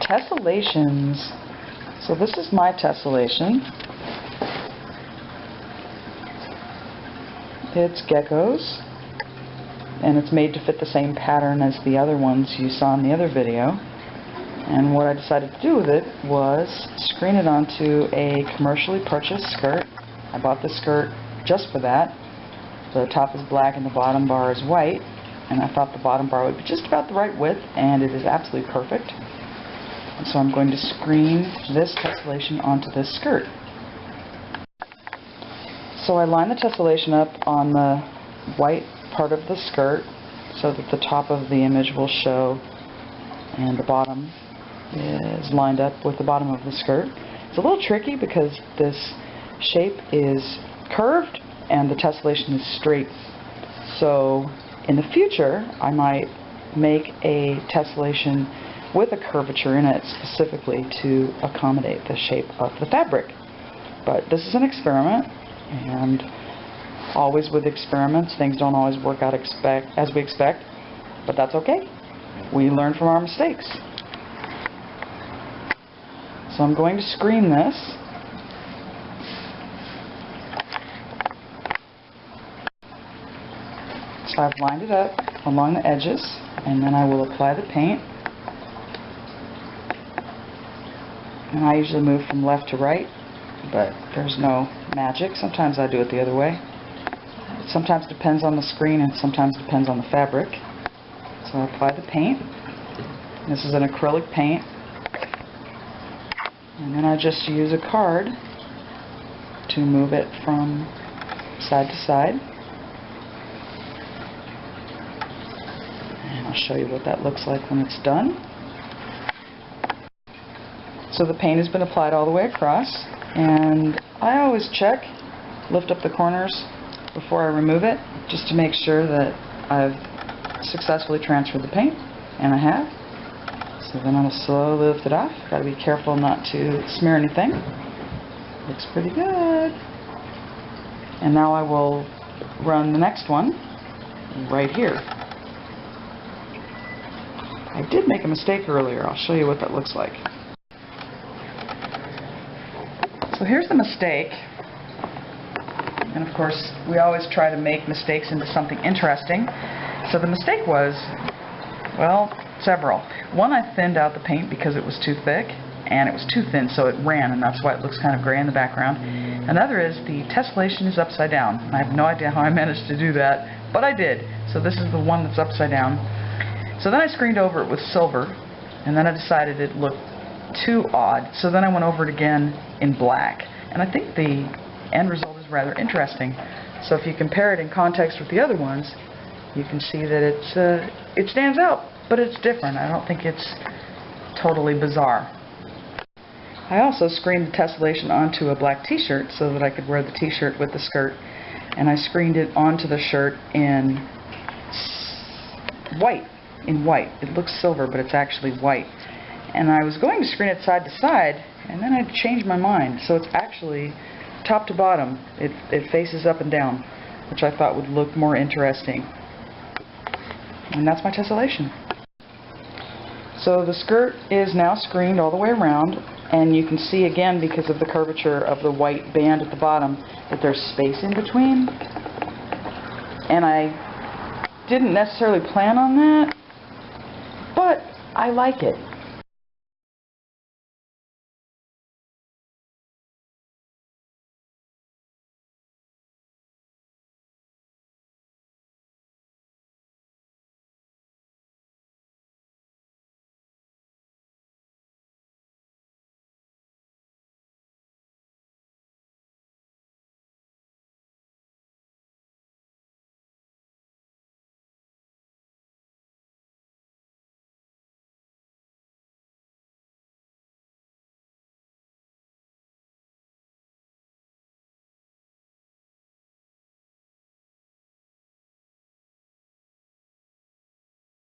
tessellations. So this is my tessellation. It's geckos, and it's made to fit the same pattern as the other ones you saw in the other video. And what I decided to do with it was screen it onto a commercially purchased skirt. I bought the skirt just for that. The top is black and the bottom bar is white, and I thought the bottom bar would be just about the right width, and it is absolutely perfect. And so I'm going to screen this tessellation onto this skirt. So I line the tessellation up on the white part of the skirt so that the top of the image will show and the bottom is lined up with the bottom of the skirt. It's a little tricky because this shape is curved and the tessellation is straight. So in the future I might make a tessellation with a curvature in it specifically to accommodate the shape of the fabric. But this is an experiment, and always with experiments things don't always work out as we expect, but that's okay. We learn from our mistakes. So I'm going to screen this. So I've lined it up along the edges, and then I will apply the paint. And I usually move from left to right, but there's no magic. Sometimes I do it the other way. It sometimes depends on the screen and sometimes depends on the fabric. So I apply the paint. This is an acrylic paint. And then I just use a card to move it from side to side. And I'll show you what that looks like when it's done. So the paint has been applied all the way across, and I always check, lift up the corners before I remove it, just to make sure that I've successfully transferred the paint, and I have. So then I'll slowly lift it off. Gotta be careful not to smear anything. Looks pretty good. And now I will run the next one right here. I did make a mistake earlier. I'll show you what that looks like. So here's the mistake, and of course we always try to make mistakes into something interesting. So the mistake was, well, several. One, I thinned out the paint because it was too thick, and it was too thin, so it ran, and that's why it looks kind of gray in the background. Another is the tessellation is upside down. I have no idea how I managed to do that, but I did. So this is the one that's upside down. So then I screened over it with silver, and then I decided it looked too odd, so then I went over it again in black, and I think the end result is rather interesting. So if you compare it in context with the other ones, you can see that it stands out, but it's different. I don't think it's totally bizarre. I also screened the tessellation onto a black t-shirt so that I could wear the t-shirt with the skirt, and I screened it onto the shirt in white. It looks silver, but it's actually white. And I was going to screen it side to side, and then I changed my mind. So it's actually top to bottom. It faces up and down, which I thought would look more interesting. And that's my tessellation. So the skirt is now screened all the way around, and you can see again, because of the curvature of the white band at the bottom, that there's space in between. And I didn't necessarily plan on that, but I like it.